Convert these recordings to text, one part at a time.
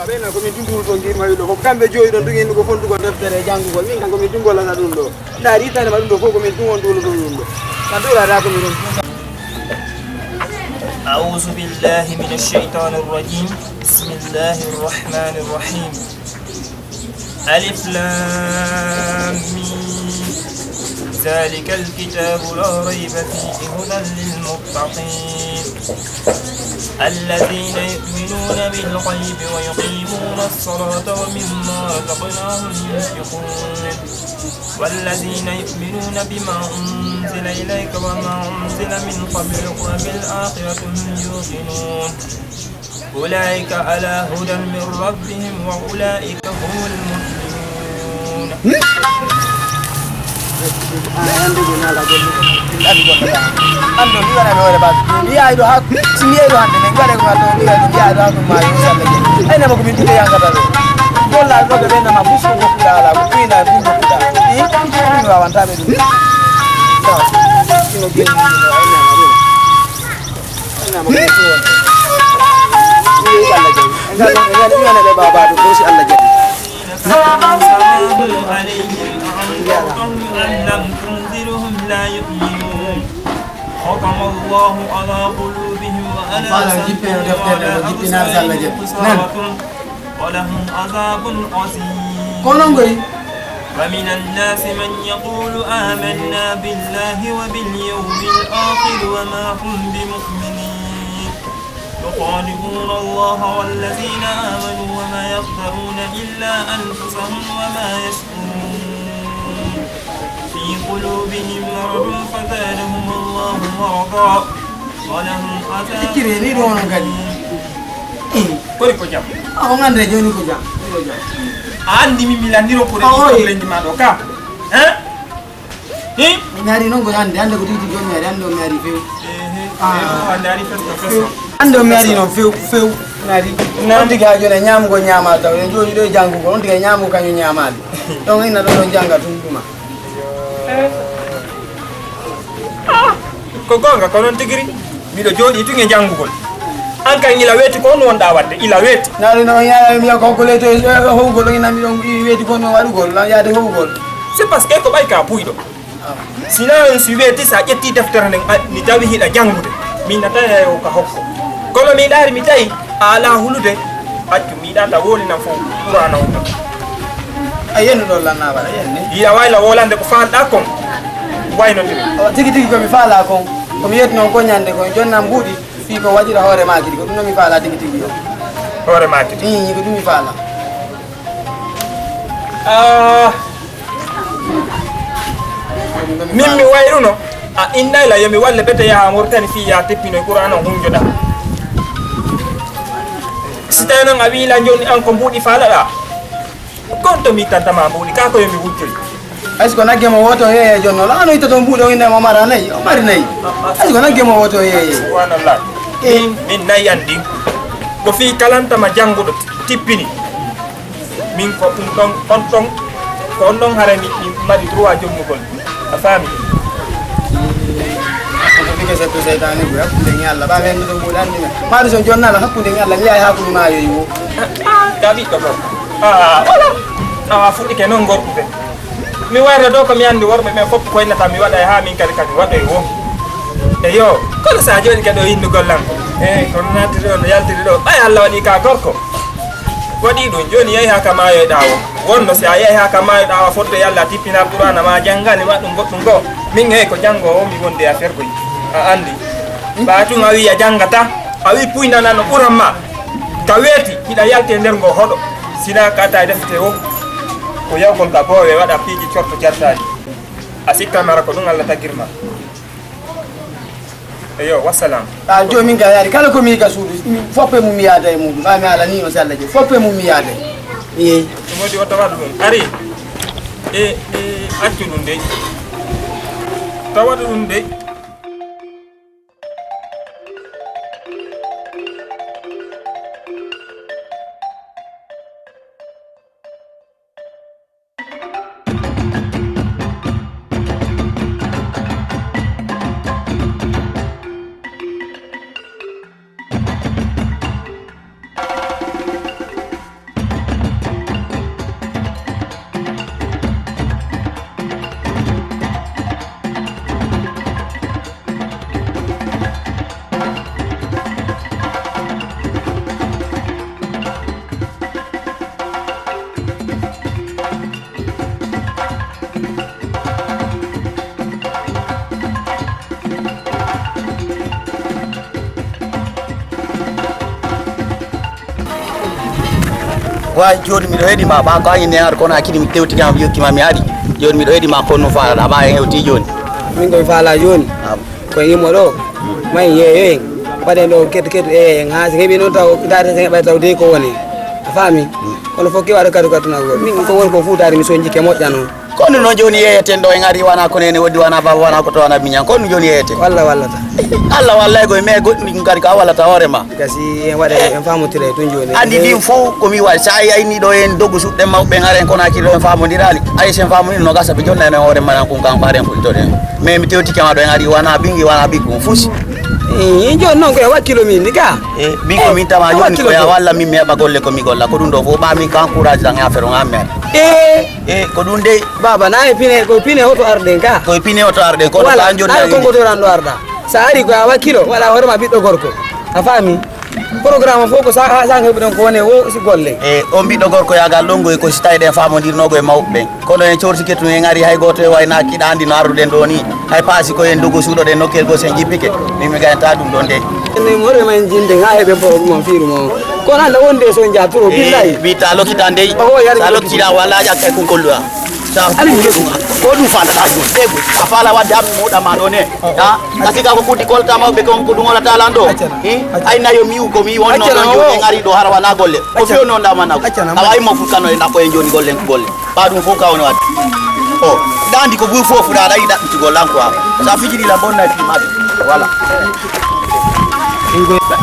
Bena ko min dungol ko ngir mawi do ko kambe joyi don dugi ko fondu ko deftere jangugol min ko min dungol la dum do dari tan ma dum do ko min dungol dum do kadura da ko min أعوذ بالله من الشيطان الرجيم بسم الله الرحمن الرحيم ألف لام ميم ذلك الكتاب لا ريب فيه هدى للمتقين الذين يؤمنون بالغيب ويقيمون الصلاة ومما رزقناهم ينفقون والذين يؤمنون بما أنزل إليك وما أنزل من قبلك وبالآخرة هم يوقنون أولئك على هدى من ربهم وأولئك هم المفلحون. لم تنذرهم لا يؤمنون ختم الله على قلوبهم وعلى سمعهم ولهم عذاب عظيم ومن الناس من يقول آمنا بالله وباليوم الآخر وما هم بمؤمنين يخادعون الله والذين آمنوا وما يخدعون إلا أنفسهم وما يشعرون في قلوبهم مرض فزادهم الله مرضا ولهم عذاب andi mi milandiro ko lendi ma do ka minari non go ande ko titi go mi ande mi ari feu andari festo ande mi ari no feu nari non diga jone nyam go nyama taw en joni do jangu ko on diga nyamu kanyo nyamade don ina do janga tunduma ko gonga ko non tigiri mi do jodi tunge jangugol an kan ila weti ko non wonda wadde ila weti nari no ya mi ko ko leto howgol ina mi don weti ko no wadugol la yaade howgol c'est parce que ko bay ka puydo sinon si weti sa jetti deftere ni tawi hida jangude min nata o ka hokko kono mi dari mi tayi ala hulude accu mi data woli na fo qur'ana o ayeno do la na bala yenne ya wayla wolande ko faanda kon wayno tigi ko mi faala kon ko mi yetno ko nyande ko jonna mbudi fi ko wajira hore maaki ko dum mi faala tigi yo hore maaki ko dum mi faala mimmi wayruno inna la yami walle bete ya amortani fi ya teppino qur'ana hunjoda sitano ngabila joni an ko mbudi faala da konto mi tantama mbudi ka ko yami wujjiri est-ce que nagge mo woto yeye jonno la no itato mbudo inde mo mara nay o mari nay est-ce que nagge mo woto yeye subhanallah min nay andi ko fi kalanta ma jangudo tippini min ko kon don harani mari droit jomugol a fami ko bige se to seytane bu hakkunde nyalla ba wen do mbudo andi ma do jonna la hakkunde nyalla mi ay hakkunde ma yoyi dabi to wala fuɗi ke non gorɓuɓe mi warta do ko mi andi worɓe ɓe fof koynata mi waɗa ha min kadi waɗoy wo e yo kono sa joni kadi o yindugol lan kono nattiri o no yaltiri ɗo ɓay Allah waɗi ka gorko waɗi ɗum joni yeehi ha ka mayoyɗawo wonno si a yeehi ha ka mayoyɗawa fotto yalla tippina qur'ana ma janggani waɗum goɗɗum go min ko janggo o mi wonde affaire goyi a andi Batu ngawi ya jangata. Awi puinda nano urama. Kaweti hida yalte nder go hodo. Sina kata defte o. Ko yaw kon ka bowe wada piji corto jartani. Asikka mara ko dum Allah tagirma. Eyo wassalam. Jo min ga yari kala ko mi ga suudu foppe mum yaada e mudum ami ala ni o sallaje foppe mum yaada e modi o tawadu dum ari accu dum de tawadu dum de wa joni mi do hedi ma ba ko ayne ar kono akidi mi tewti kam yokki ma mi ari joni mi do hedi ma kono faala ba en hewti joni min go faala joni ko yimo do may ye wade do ket e ha hebi no taw data se bay taw de ko woni fami kono fokki wada kadu katuna go min ko won ko futari mi so jike mojjano kono no joni yeyeten do en ari wana ko nene wodi wana baba wana ko to wana minya kono joni yeyeten walla ta Allah wallahi go me goddi ngari ka wala ta hore ma kasi en wada en famotire to joni andi dim fo ko mi wa sai ay ni do en dogu sudde mawbe ngaren kono akilo en famondirali ay sen famoni no gasa be jonna en hore man ko kan faren fu to den me mi tewti kama do en ari wana bingi wana bikum fusi joni non ko e wakkilo min ni ka bingo min tama joni ko ya walla mi meba golle ko mi golla ko dum do fo ba mi kan courage dan affaire on amer ko dum de baba na e pine ko pine hoto arden ka ko pine hoto arden ko ta joni ko goto rando arda sa ari ko wakkilo wala hore ma biddo gorko a fami programme fo ko sa hebudon ko woni o si golle on biddo gorko ya gal longo e ko sitayde famondirnogo e mawbe kono en ciorti ketu en ari hay goto e wayna kida andi no aruden do ni hay pasi ko en dogo suudo de nokkel go sen jippike mi ganta dum don de ni more man jinde ha hebe bo mo firu mo ko nan wonde so njaturo billahi bi ta lokita ndey sa lokita wala ja kay kun kolluwa sa ali ko dum fanda ta joni dego afala wadde am muda ma do ne ha asika ko kudi kolta mawbe ko ko dum wala talando ay na yo miu ko mi wonno don joni ngari do harwa na golle ko fi no ndama na awai mo fu kano na ko en joni golle ba dum fo ka woni wat o dandi ko bu fofu da dai da ti gollan ko sa fijiri la bonna ti ma wala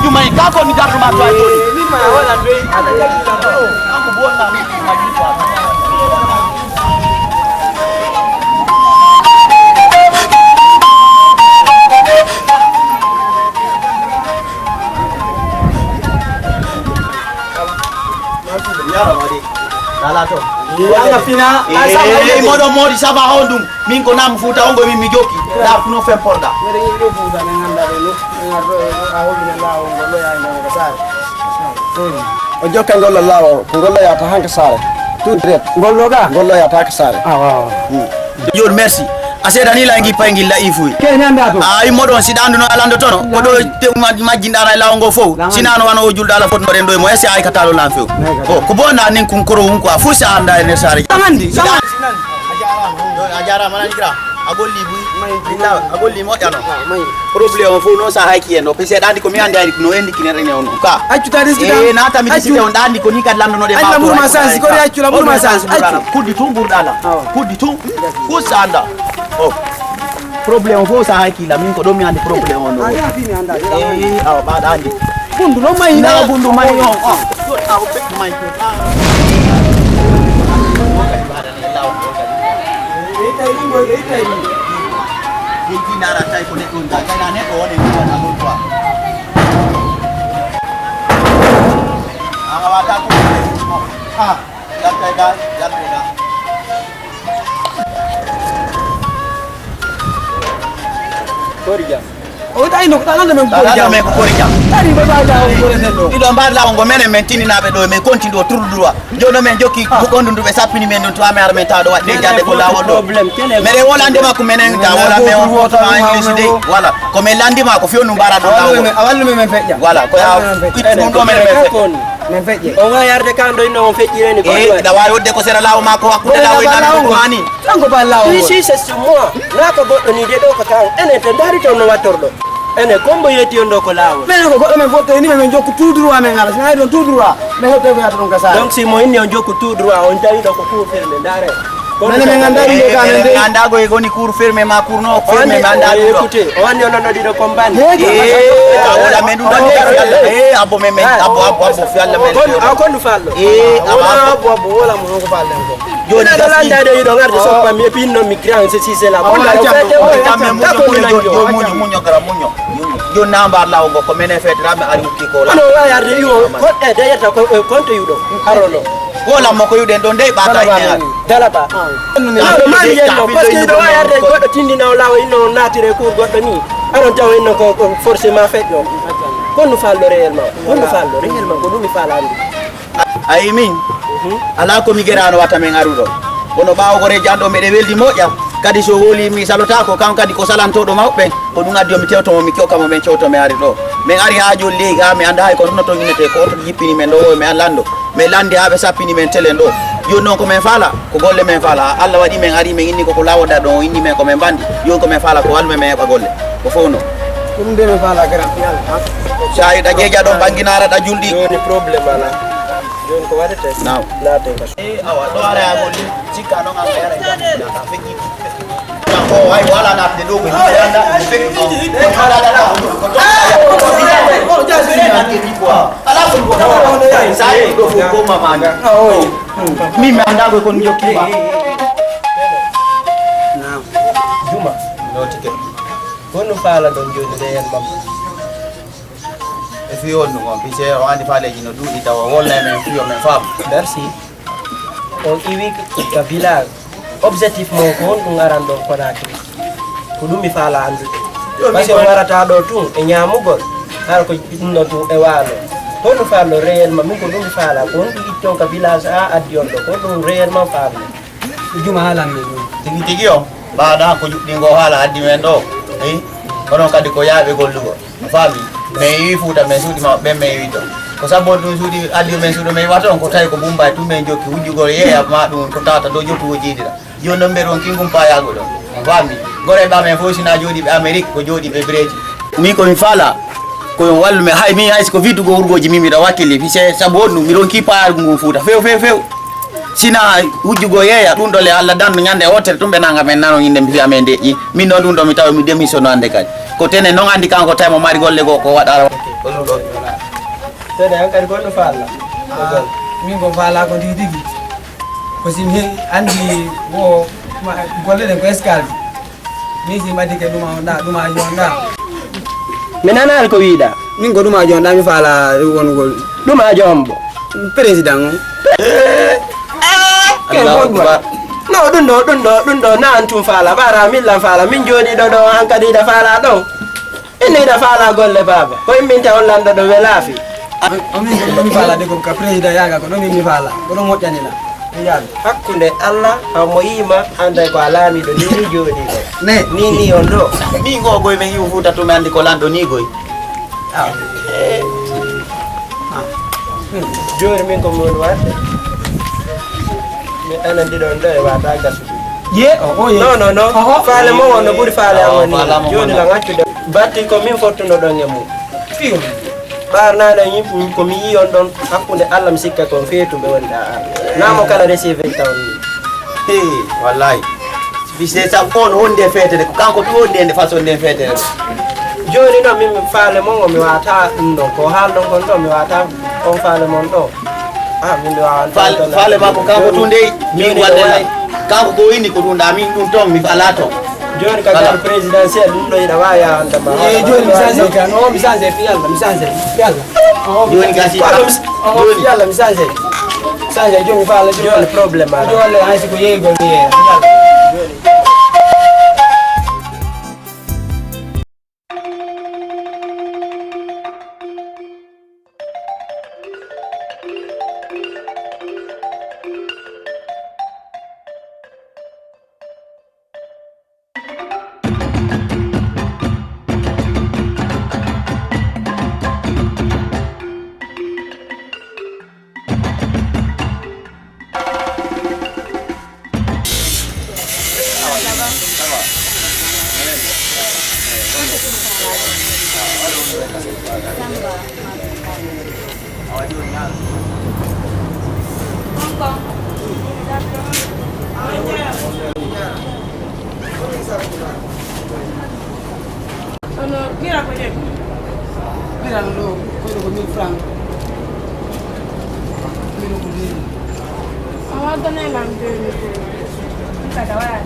Juma ni kako ni gato ma to joni ni ma wala do ko bonna ni ma ji ko Dalato. Anga fina modo modi saba hondum min ko nam futa ongo min mi jokki da kuno fe porda mere ngi do futa ne nganda de no ngado a holbe lawo ngolo ya ndo ko sare o jokka ngolo lawo ko ngolo ya ta hanka sare tout direct ngolo ya ta ka sare waaw yor merci aseda ni la ngi pangi la ifu ke nyanda to ay modon si dandu no alando tono ko do majjindara lawo ngo fo sinano wana o julda la fot no rendo mo esi ay katalo lan few ko bonda nin kun koro hun ko fusa anda ne sare tamandi ajara mana dikra agolli bu agolli mo yano problème fo no sa hayki en no pese dandi ko mi ande ay no endi kinere ne on ka accu ta riski nata mi disi on dandi ko ni kad lando no de ma bur ma sansi ko accu la bur ma sansi kuddi tu burdala kuddi tu fusa anda problème fo sa hayki la min ko do mi andi problème on no aw ba dandi bundu no may na bundu may on aw pe may Ini nara tay ko nekon da kay na ne ko ne ko na mo kwa ama wata ko ya tay da sorry ya Ota ino talanda me kukorija. Tani baba da ngorendo. Ido mbadla ngo mene mentini na be do me konti do turdurwa. Jono men joki bukondu ndube sapini men don to ame armenta do wadde jande ko lawol do. Mere wolande ma ko menen ta wala me on woto ma English de. Wala ko me landi ma ko fionu mbara do lawol. Awallu men fejja. Wala ko ya dum do men men fejje. O nga yarde kando ino on fejjireni ko. Da wari wodde ko sera lawo ma ko hakkunde lawo ina ko mani. Tango ba lawo. Si c'est moi. Naka goddo ni de do ko tan ene to dari to no watordo. Ene kombo yeti ondo ko lawo. Men ko goddo men foto ni men jokku tout droit men ngala. Ngai don tout droit. Men hoto be aton ka sa. Donc si mo inni on jokku tout droit on tawi do ko cour fermé ndare. Men men ngandari do ka men de. Anda go e goni cour fermé ma cour no fermé anda do. Écoutez, on y on di do kombani. Wala men dum do abo men abo fi alla men. Akon du fallo. Abo wala mo ko falle ko. Joni da landa de do ngarde so pa mi pinno migrant c'est si c'est la bonne munyo kara munyo yo namba lawo go ko menen fete rabe ari ki ko la no wa yarde yo ko e de yata ko konto yudo arono wala mo ko yuden don dey bata ina dala ba man yendo parce que do wa yarde goddo tindina lawo ino natire cour goddo ni aron taw ino ko forcément fait do ko no fallo réellement ko dum mi falandi ay min ala ko mi gerano wata men arudo wono baawo gore jando me de weldi moƴƴam kadi so woli mi salota ko kan kadi ko salantodo mawbe ko dum addi o mi tewto mo mi kyoka mo men cewto me ari do men ari ha jol lega mi anda hay ko no to nyinete ko to jippini men do me lando me landi ha be sappini men tele do yo non ko men fala ko golle men fala Allah wadi men ari men inni ko lawoda do inni men ko men bandi yo ko men fala ko alme men ba golle ko fono dum de men fala grand final sai da jeja do banginara da juldi yo ni problème ala Jon ko wada test. Now. Latte ko. Awa do ara ya goli cika no ngam yara ja ka feki. Ko wai wala na de dogo ni anda feki ko. Ala ala ko to. Oh just na ke di kwa. Ala ko ko sai do ko mama. Oh. Mimi anda ko kon joki ba. Now. Juma. No ticket. Kono fala don joni de en mam. If you know one piece of anti file you know do it our whole name and free of my farm. Merci. On iwi ka village. Objectif mo ko on ngarando ko nakri. Ko dum mi fala andu. Parce que warata do tun e nyamugol. Har ko no tu e walo. Ko no falo réellement mi ko dum mi fala ko on itton ka village a addion do ko dum réellement fala. Juma halan ni. Tigi tigi yo. Ba da ko dingo hala addi men do. Kono kadi ko yaabe gollugo. Fami. Me yifuta men sudi ma be me yito ko sabo dum sudi adi men sudi me waton ko tay ko bumba tu men jokki wujugol yeya ma dum ko tata do jottu wojidira jono mberon kingum pa yago do fami gore ba men fosina jodi be Amerique ko jodi be Breji mi ko mi fala ko wallu me hay mi hay ko vidu go urgoji mimi da wakili fi se sabo dum mi ron ki pa ngum futa few sina wujjugo yeya dum dole Allah dan nyande hotel tumbe nanga men nano inde mi amen deji min non dum do mi taw mi démission ande kadi ko tene non andi kanko tay mo mari golle go ko wada ko dum do Tene an kadi goɗɗo falla. Min ko fala ko digi ko si mi andi wo golle den ko escale mi si madi ke duma jonda Mi nanal ko wiida. min ko duma jonda mi fala won gol Ɗuma jombo. président No ɗum ɗo na an tum fala bara min lan fala min joni ɗo an kadi da fala ɗo inni da fala golle baba ko min taw lando ɗo welaafi amin ko mi fala de ko ka président yaga ko ɗo mi fala ko ɗo moƴƴanina hakkunde Allah mo yima anda ko alami ɗo ni joni ɗo ne ni on ɗo mi go goy men yu futa to me andi ko lando ni goy joni min ko mon wadde mi anandi ɗon ɗo e wata gasude ye o ye non faale mo wonno ɓuuri faale amoni joni la ngaccude batti ko min fottuno ɗon e mum fiyo ɓarnaɗo yimɓe komi yi on ɗon hakkude Allah mi sikka kon feetuɓe wonɗa namo kala recive tawni wallahi bise sa on honde fetere ko kanko to honde de façon de fetere joni ɗo min faale mon mi wata ɗum ɗon ko haalɗon kon ɗo mi wata on faale mon ɗo min mi wawan faale makko kanko tunde min wadde kanko ko inni ko ɗum min ɗum ton mi ala to joni ka gar présidentiel ɗum ɗo yiɗa wawi yawandema joni mi change kan o mi change fi yalla mi change fi yalla joni gasi joni yalla mi change joni fala joni probléme ala joni hay ko yego ni yalla Mira kwenye. Mira ndo kwa 1000 francs. Mira kudini. Awata na ngande. Nikadawa.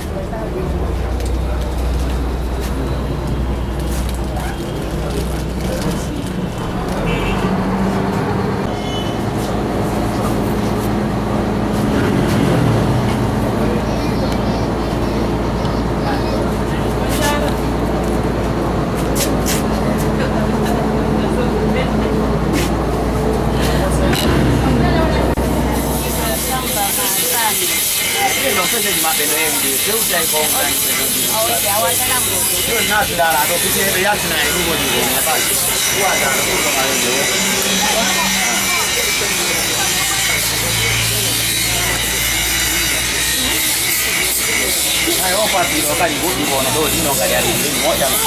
Hai opa ti o kali budi bono do dino kali ali mo jama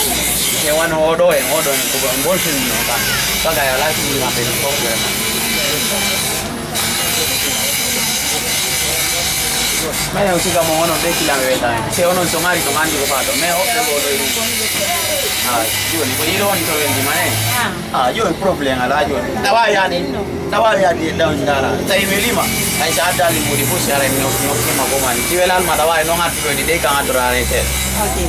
ke wano odo ko ngolse no ka saka ya la ti ma pe ko ko na maya usika mo ono de kila meweta se ono songari to ngandi ko pato me o do iru yo ni ko iro ni to vendi mane yo problem ala yo tawa ya ni da ndara tai melima ai sa dali mo di pusi ara mi no ma ko mani ti velal ma tawa no ngati di de ka adora rete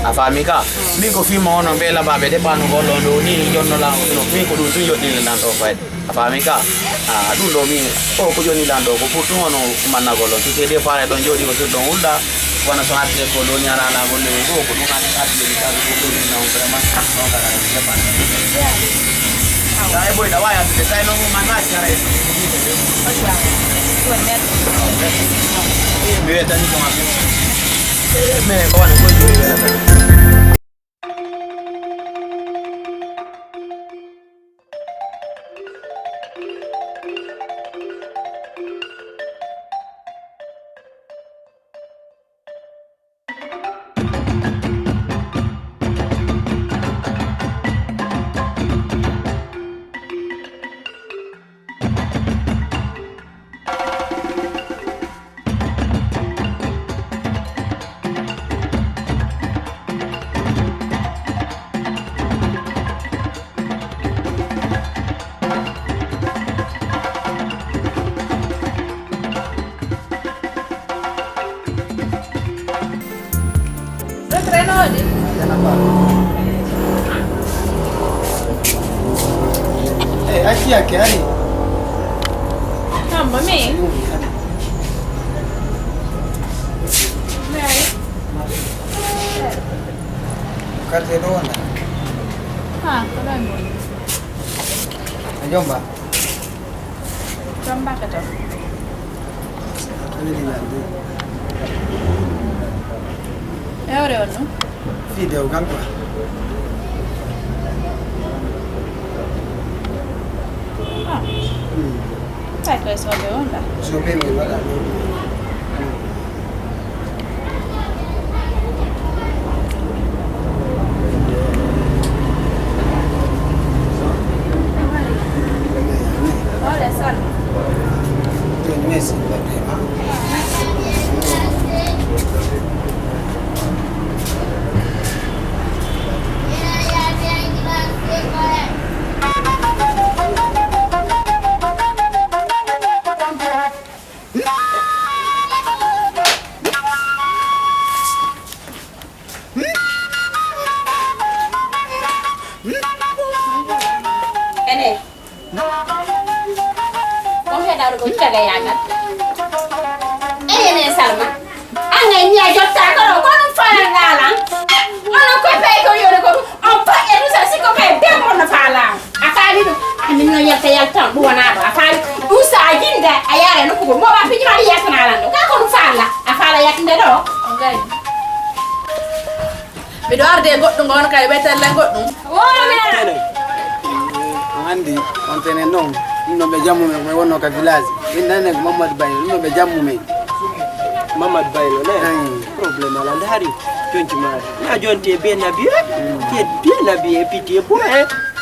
afamika mi ko fi mo ono bela ba be de panu ko londo ni jonno la no mi ko du tu yo ni la to fa afamika du lo mi o ko joni lando ko putu ono manna ko lo ti de fare don jodi ko don ulda wana so atre ko lo nyara la ko le ko no ngati atre di ka ko do ni no vraiment no ka ka ni pa dai boy da waya de sai no manna chare me ta ni ko ma me ko na ko yo Achi yake yani. Kamba mimi. Karte dona. Kalamu. Najomba. Jomba kata. Ini landi. Ore ono. Video kan pa. Sai che so de onda. So be mi wala. Olha só. Tem mês para ter. Salma. Anga ni ajota ko ko no fala ngala. Ono ko pe ko yore ko on pa e du sa siko pe be mo na fala. Afali do ani no yalta yalta bu wana do afali du sa jinda ayare no ko mo ba fi jima ya kana lando ka ko no fala afala yakinde do ngai. Mi do arde goddo ngon kay betel la goddo. Wala mi na. Andi on tene non. No be jamu me wonno ka village. Inane Muhammad Baylo no be jamu me. Muhammad Baylo ne problem ala ndari jonti mari na jonti be na biye ke be na biye piti bo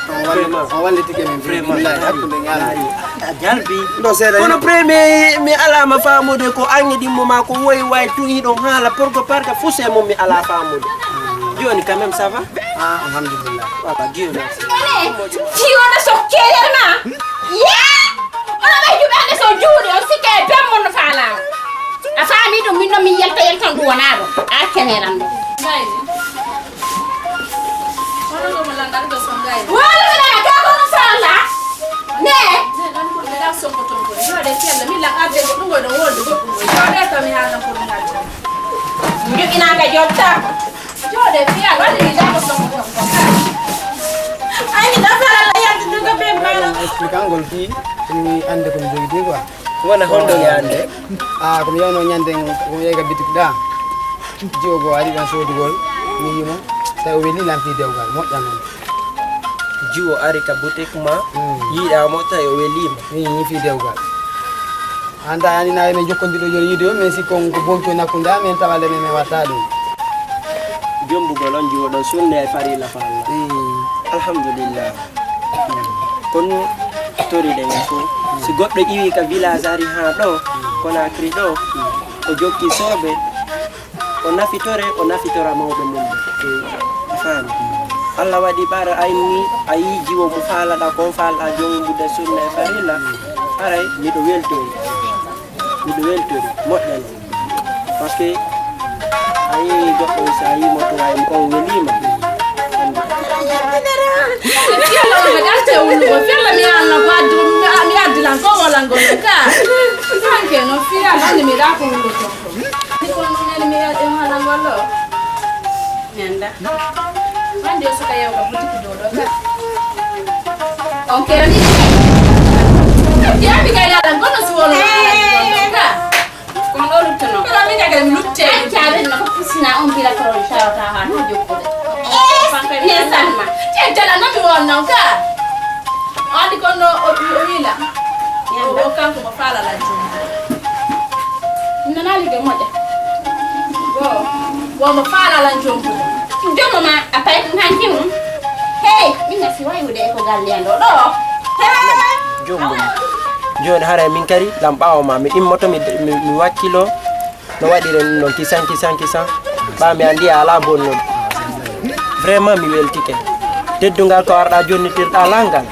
on wallitike men vraiment hakkude ñaari a jalbi ndo seeda kono premier mi ala ma famude ko angidi mo ma ko woy way tuyi don hala porgo parka fuse mo mi ala famude joni quand même ça va alhamdulillah baba Dieu merci ti wona so kelema ona be jubande so juuri o sikke pemmo no faala a faami dum min no mi yelta du wona do a keneran do wala mina ka ko no faala ne ina ka jotta jode fiya wala ni da ko so ko ay ni da fala la yandi duga be mala explicangol fi ni ande ko jogi quoi wona hondo yande ko mi yawno nyande ko yega bitik da jogo ari dan sodugol mi yimo taw weli lam fi dewgal moddan non jiwo ari ka boutique ma yiida mo tay o welima ni fi dewgal anda yani na me jokkondido joni yido men si ko bonko nakunda men tawale men watta dum jombugo lon jiwo do sunne e fari la falla alhamdulillah kon tori de ngafo si goddo iwi ka village ari ha do kona kri do o jokki sobe o nafitora mawbe mum fam Allah wadi bara ayni ayi jiwo mo fala da ko fala jongi budda sunna e farila aray mi do weltori moddan parce que ayi goddo sa yi mo to ay ko welima fiala o gadarte wulugo fiala mi anna wadu mi adilan ko wala ngoloka sanke no fiala ni mi da ko wulugo ni ko no mi e hala ngolo nyanda mande suka yaw ka boutique do do ka on kerani ya mi kay dala ngono su wolo ka ko ngolu tono ko mi daga mi lutte tiabe na ko pusina on bila ko ta ha no jokko de ne salma tela no mi wonna ka andi ko no o wila o kan ko fala la juma nana lige moja bo mo fala la juma Jomo ma apa itu nanti mu? Hey, minga siwai udah ko galian do. Jombo. Jon hare min kari lampawo ma mi immoto mi wakkilo no wadire non kisan ba mi andi ala bonno. Vraiment mi weltike. Teddungal ko arda jonni tirda langal.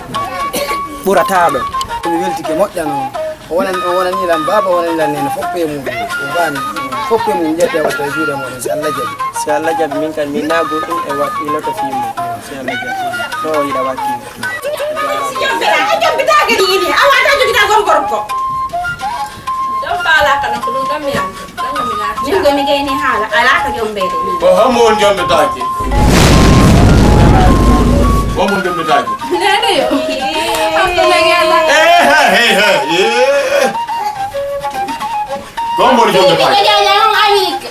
Burata do. mi weltike modjano o wonan ni lam baba wonan lan nen foppe mu o bani foppe mu jette wata juure mo si Allah jabi min kan mi nago dum e wakki loto fimo si Allah jabi to ida wakki Jombe daga ni awata jogi da gorko don bala kana ko dum gammi an dan mi na min go mi gayni hala ala ka jombe de ko hamon jombe taaki Vamos jombe taaki nene yo ko ngela Vamos jombe taaki ya on Amerika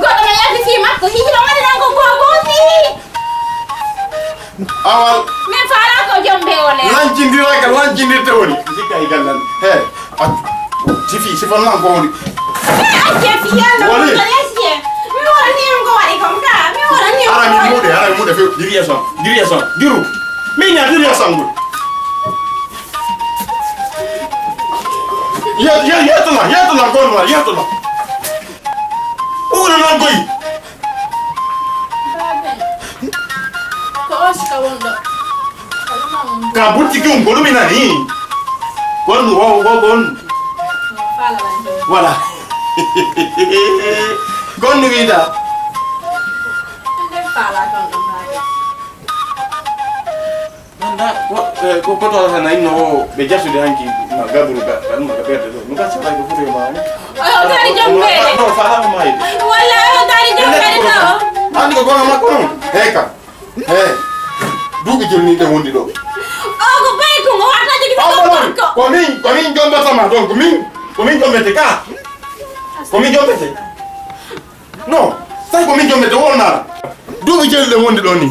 goto ma yadi fi makko hihiro wadi nan ko gooti awal me fala ko jombe wala lanjindira te woni sikka e gallan he sifi sifon nan ko woni ake fi yalla ko lesie mi wala ni ko wadi ko ka mi wala ni ara mi mude fe diriya son diru mi nya diriya son bu yatula gonwa yatula Uno non koi. ko oska wondo Ka boutique un golu minani. Gon gon. fala la Voilà. Gon ni vida. fala don Nanda ko to sana ino be jasu de hanki ma gaburu ga ma ga perde do. Nuka sa ko fure ma. oh dari jombe No fala ma mai. wala dari jombe do Andi ko gona ma ko non. Heka. He. Dugi joni de wondi do. oh ko bay ko wata jogi da Ko min jombe sama donc ko min jombe te ka. Ko min jombe te. No, sai ko min jombe te wonna. Dugi joni de wondi do ni.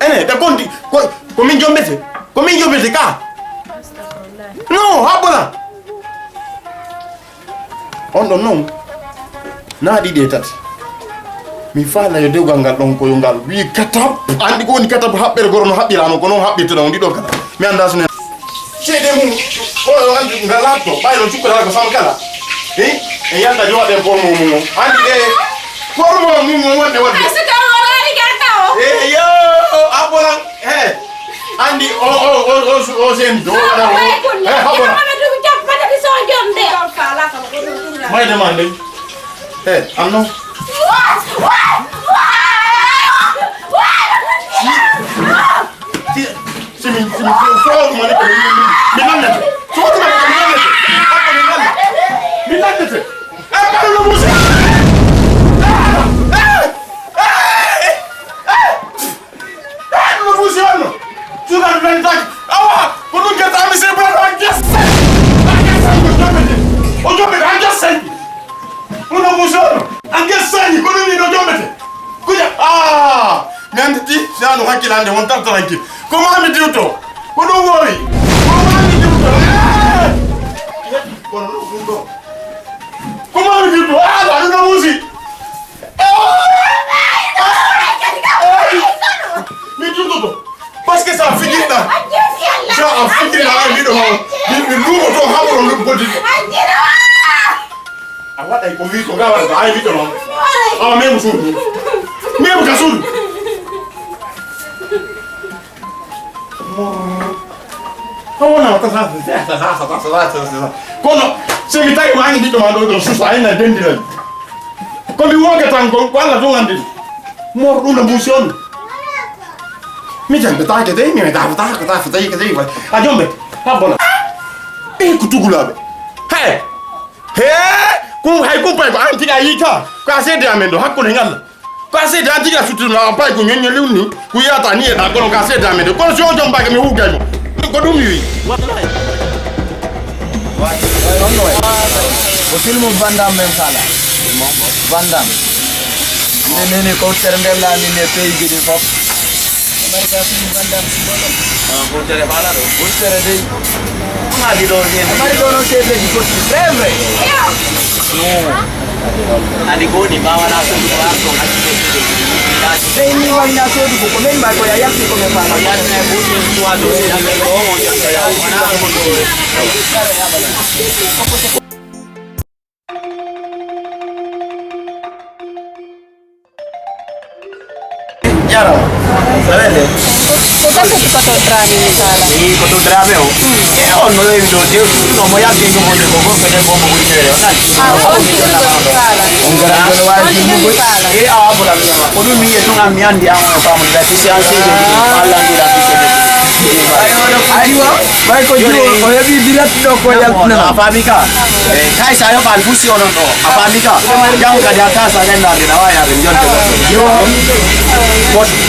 Ene da kondi ko min jombe te ka. No, habola. On don't know. Na di de tati. mi faala yo dewgal ngal ɗon koyo ngal wi katab andi ko woni katab haɓɓere goro no haɓɓirama ko noon haɓɓirteno on ɗiɗo kala mi anda so ceede mum oɗo andi ngal latto ɓayɗo cukkoɗa ko sam kala e yalta jowaɗen forme mum o andi ɗe forme mum wonde wadde yo abolan he andi o sen do waɗa o haɓona mayde ma ndey he anno simi fooru mani ko mi nannete fooru mani ko mi nannete mi nannete ɓalno musi no musi onno suuɗaɗo nani taki awa ko ɗum guettami se braɗo a gessa o joɓete a gessañi ono musi onno a gessañi ko ɗum ɗiɗo joɓete kuja mi anditi sano hakkilande won tartarankil ko mami diwto ko ɗum wowi ko mami diwto kono ɗum ɗum ɗo ko mami diwto ɗum no musi mi diwtoto par ce que ça figirɗa sa a figirɗa a mbiɗo mi lumo to haɓoro ɗum goddiɗo a waɗay ko mbi ko gawaɗa ay mbiɗo noon awa memo suudu memo ka suudu Kawona tasa kono se mi tawi ma ɓiɗɗo ma ɗo ɗon susa ayna dendiran ko mi woga tan ko Allah ɗum andi mor ɗum no mbuusi on mi jambetake dey mi metafata ko tawi ko dey a jombe habbona ɓe ko tugulaɓe he kum hay kumpay ko an tiga yika ko a seede amen ɗo hakkude ngalla ko a seede an tiga suttuno a pay ko ñoññoliw ni ko yiyata ni eɗa kono ko a seede amen ɗo kono so jombake mi hugaymo ko ɗum mi wi ko film Van Damme men kala Van Damme nene ko tere ndella ni ne pays gidi fop America film Van Damme ko tere bala do ko tere dei ma di do ni America no se de ko sempre Andi ko ni bawa na so ko aso Sei ni wanya so du ko men ba ko ya yakti ko me fa ya ne bu ni tuwa do ya ne ko mo ya wana ko do Yaro, sabete? Cosa che fotografi mi sala? Sì, fotografi o? E non devi lo dire, non voglio anche che mo devo go per come vuoi dire, ok? Oggi quello che sala. Un grande Oggi che sala. E a vola mia, ma con lui non ha miandi a una fama da ci siamo sedi alla di la vai ko juro ko hebi direct do ko yaltina afamika kai sa yo bal fusiono no afamika jang ka ja ka sa den na de na wa ya bin jon yo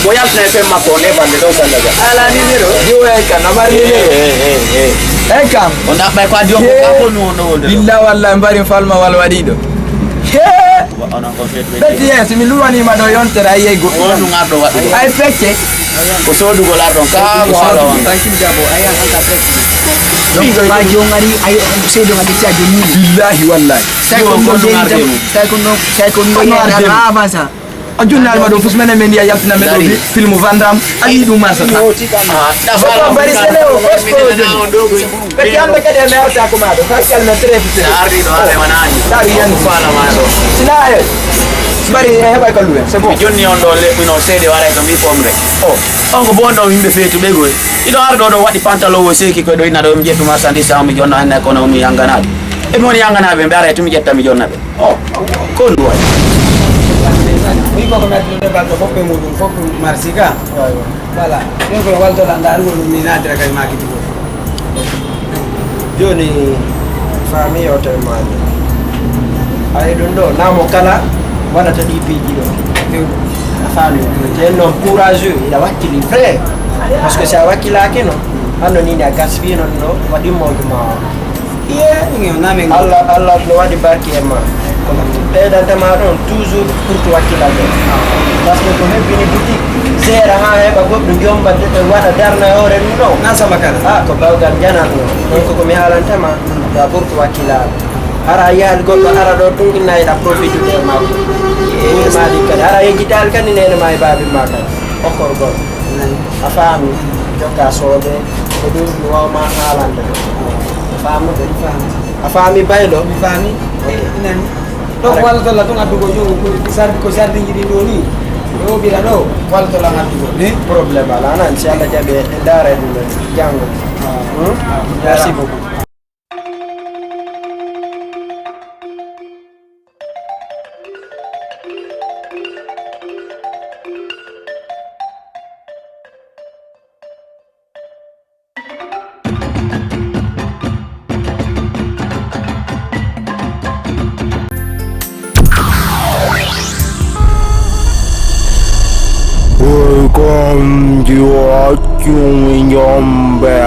ko yal na pe ma ko ne bande do sanda ga ala ni zero yo e kan amar ni e kam onda bay ko adio ko ko no billahi wallahi mbari falma wal wadido ona ko fet beti yes mi luwani ma do yontere ay go onu ngado wadu ay pecce ko sodu go la don ka ko ala on tranquille jabo ay haka donc ma jongari ay seedo ngadi ci adoni billahi wallahi sai ko no na avança ajunal ma do fusmene men ya yaltina men do film Van Damme ali du masa da fala bari sele o perché anda che deve merda come do faccia il tre ardi do ale manani dari yan fala ma do sinae bari e bay ko luwe c'est bon jonni on do le no sede wala ko mi pomre on ko bondo himbe fetu be goy ido ardo do wadi pantalo wo seki ko do ina do mi jettu marchandise am mi jonna en ko no mi yanganade e mon yanganade be ara to mi jetta mi jonna be ko ndo oui ko mettre le balto fopé mudum fop marsika voilà donc ko walto la ndar ngol mi na dira kay makiti ko joni famille o tay ma ay ɗum ɗo namo kala waɗata ɗi piiji ɗo fami nden noon courageux ina wakkili vrai par ce que si a wakkilaki no hanno nini a gaspille non ɗo waɗimmojo ma allah no waɗi barki e ma kono ɓeydantema ɗon toujours pour to wakkila ɗo par ce que ko hebbini boutique seera ha heɓa goɗɗo jombande ɓe waɗa darna e hoore ɗum ɗo na sama kala ko bawgal janatno donc komi haalantema da pour to wakkilaɗo ara yaali goɗɗo ara ɗo ɗum innayiɗa profitude e makko mali kan ara e gital kan ne may babi maka okor go afami joka sobe ko dum wa ma halande afamu de afami baylo mi fami nan do wala to la to ngadu go yo ko sar di do ni yo bila do wala to la ngadu go ni problème ala nan ci Allah jabe ndare dum jango merci beaucoup Welcome to Acumi Njombe.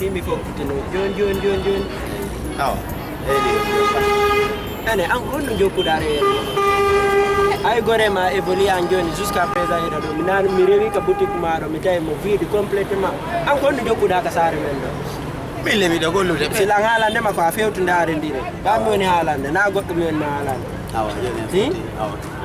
Mimi ko kutino jon aw ane an on joku dare ay gore ma évoluer en joni jusqu'à présent ida do minan mi rewi ka boutique ma do mi tay mo vide complètement an kon joku da ka sare men do mi le mi do gollu de sila halande ma ko a fewtu ndare ndire ba mi woni halande na goddo mi woni ma halande aw ti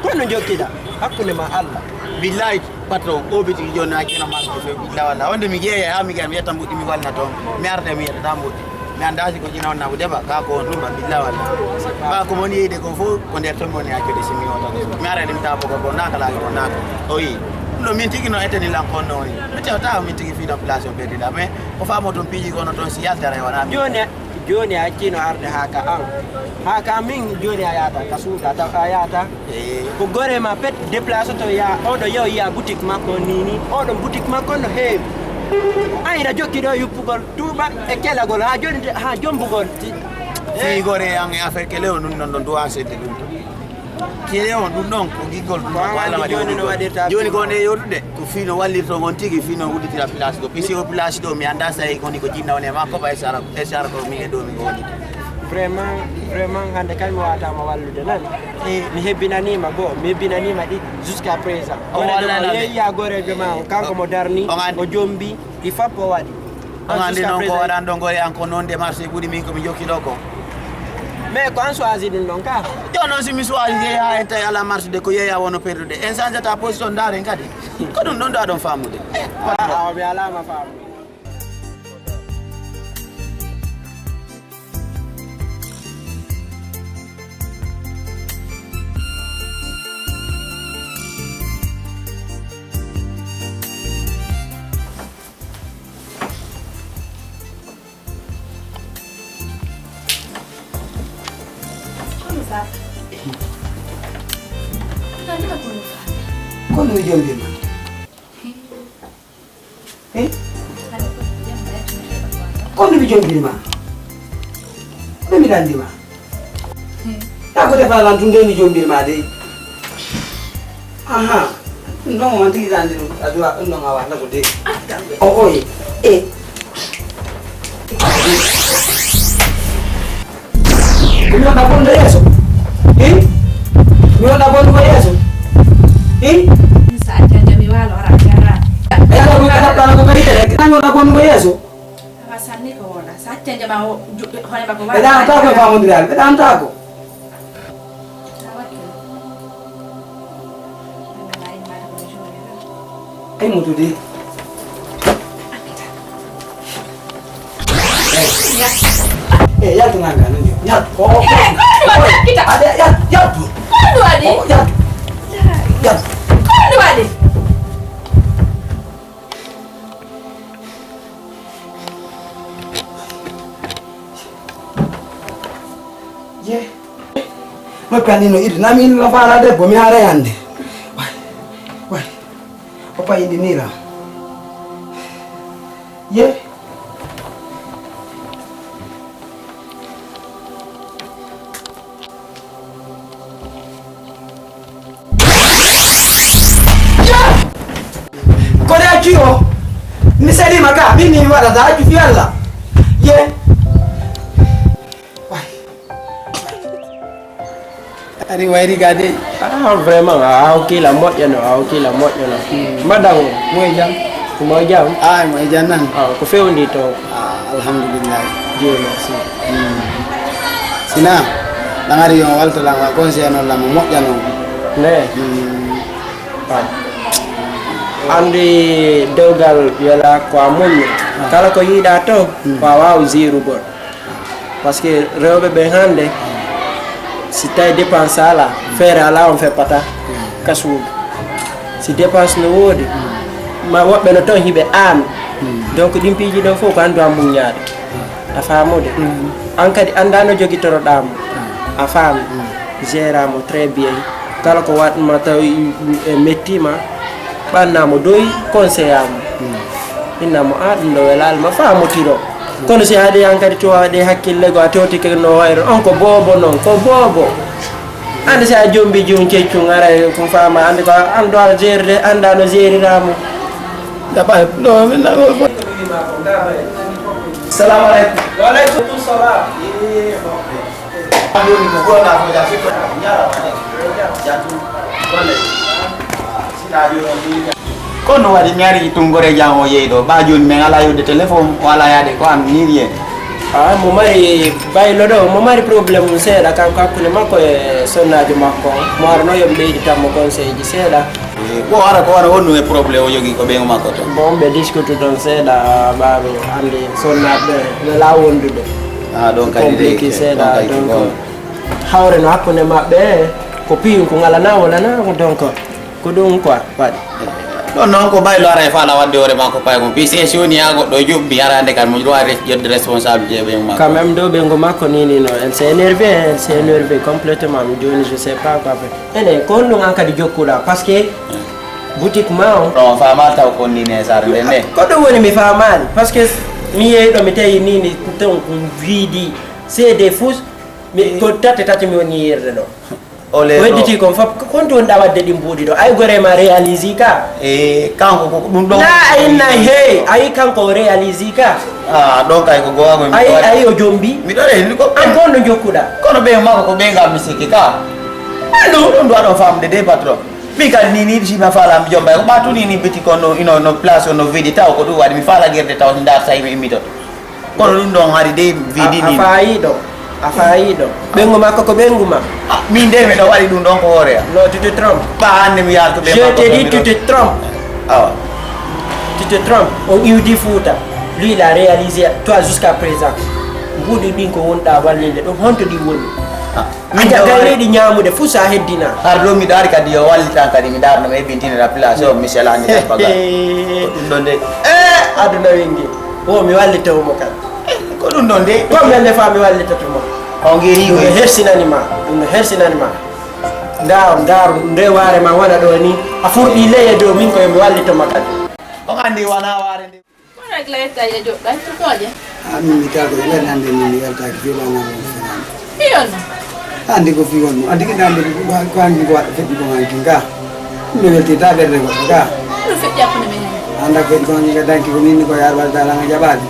kon jokkida hakkunde ma Allah billahi patron obiti joni akina marko fe lawala wonde mi jeeya ha mi gam yetta mbudi mi walna to mi arde mi yetta mbudi mi andasi ko jina wonna deba ka ko numba billahi wala ba ko moni yede ko fo ko der ton moni akede simi wota mi arde mi tabo ko naka la ko naka o yi no min tigi no eteni lan ko no mi tawta mi tigi fi na place be dida mais o fa mo ton piji ko no ton si yalta re wana joni akino arde haka min joni ayata kasuda ta ayata ko gore ma pet déplacer to ya odo yo ya boutique makko nini odo boutique makko no heewi ayra jokki do yuppugol tuba e kelagol ha joni ha jombugol fi gore yang affaire kele on non do asede dum kele on dum non ko gigol ko wala joni no wadirta joni ko ne yodude ko fino wallirto gon tigi fino uditira place ko pisi o place do mi anda sai ko ni ko jinna woni ma ko bay sara ko mi e do mi woni vraiment hande kay mi wata ma wallude nan mi hebbinanima go mi hebbinanima di jusqu'à présent o wala ya gore be ma kanko mo darni o jombi di fappo wadi on andi non ko wadan do gore anko non de marché budi min ko mi jokki do ko mais ko an choisi din non ka yo non si mi choisi ya enta ala marché de ko yeya wono perdude en sanja ta position dare ngadi ko dum don do adon famude aw mi ala ma famu Kono jombi ma kono bi jombi ma mi dandi ma ta ko defa lan tunde ni jombi ma de aha ndo mo manti dandi adwa ndo ngawa na ko de o oi mi onda bondo yeso mi onda bondo ko yeso Saja jami walo orang cara. Ko kata tala ko bari tere kan onda bondo ko yeso Pasane ko wala. Saja jama hole ba ko wala. Beda ta ko famu dial beda ta ko ai mutu di ya tunanga ndio ya ko kita ada ya Kondo ade. ya Kondo ade. ye makanino iri nami la fara de bomi hara yande wai papa indi nira ye Misali maka mimi wala zaaju fi Allah. Ye. Ari wairi gade. Vraiment ok la mot ya no ok la mot ya no. Madang moy jam. Moy jam. Moy janan. Ko fewndi to. Alhamdulillah. Dieu merci. Sina nangari yo walto la conseil non la mo jano. Ne. Andi dogal yala ko amun kala ko yida to waaw zero bor parce que rewbe be hande si tay dépense ala faire ala on fait pata kasu si dépense no wodi ma wobbe no ton hibe am donc dimpiji do fo ko andu am nyaade afamude an kadi andano jogi toro dam afam géramo très bien kala ko wat ma taw mettima banna mo doy conseil am inna mo adndo welal ma faamu tiro kono si hade yankati to wade hakkille go atoti ke no wayro on ko bobo non ko bobo ande sa jombi jum ceccu ngara ko faama ande ko ando al gerde anda no geriramo da ba no minna go assalamu alaikum wa alaikum assalam Ayo ni ko na ko ja fi ko nyara jatu wala kono wadi nyari tungore jango yedo bajun me ala yo de telephone wala ya de ko am nirie mo mari baylo do mo mari problème seeda kan ko akune makko e sonnajo makko mo arno yo beedi tammo conseil ji seeda ko ara wonu e problème o yogi ko be makko to bon be discuter don seeda baabo andi sonnabe no la wondude donc kadi de seeda donc hawre no akune mabbe ko piin ko ngala na wala na donc ko dum quoi wadi non ko baylo ara e fala wadde ore makko pay ko pisi sioni ago do jubbi arande kan mo doit jodde responsabilité be makko quand même do be ngo makko ni no elle s'est énervé complètement joni je sais pas quoi faire ene ko no anka di jokkula parce que boutique ma on fa ma taw ko ni ne sar ne ko do woni mi fa mal parce que mi yedo mi tay ni ni ton vidi c'est des fous mi ko tati mi woni yerde do ole wediti kon fop kon ton da wadde dim budi do ay gore ma réaliser ka kanko ko dum do na inna he ay kanko réaliser ka donc ay ko go ago mi ay o jombi mi do re ni ko an kon no jokkuda kono be mako ko be ngam misiki ka ando do do famde de patron mi ka ni si ma fala mi jomba ko batu ni biti kono ino no place no vidi taw ko do wadi mi fala gerde taw ndar say mi imito kono dum do ngari de vidi ni afaido bengo makko ko benguma min de me do wadi dum don ko hore no tu te trompes ba ande mi yar ko be je te dis tu te trompes tu te trompes on yudi futa lui il a réalisé toi jusqu'à présent budi din ko wonda wallinde do honto di woni mi jagale di nyamude fusa heddina har do mi dari kadi yo wallita kadi mi darno me bintine la place o michel ande baga dum don de aduna wengi o mi wallita o mo kan ko dum don de ko mel ne fami wallita to mo on geri ko hersinanima ndar nde ware ma wala do ni a furdi leye do min ko mi wallita makkat o andi wana ware de ko rek lay tay jo ba to koje Ami ta ko len hande ni yalta ki la na. Iyon. Andi ko fi won andi ki dande ko andi ko wada feddi ko ngi ga. Mi welti ta berde ko ga. Lu fe japp na men. Anda ko ngi ga danki ko min ko yar wal dala nga jabali.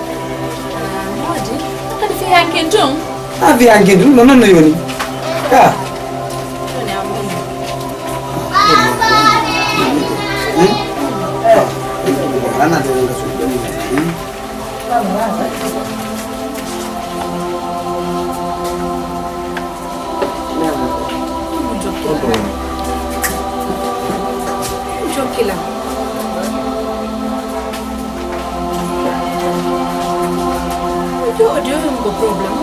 Moji. Kadi fi hanken tung. Fi hanken tung non yoni. Ka. Ana de la suya. Jokila. Dia go problem.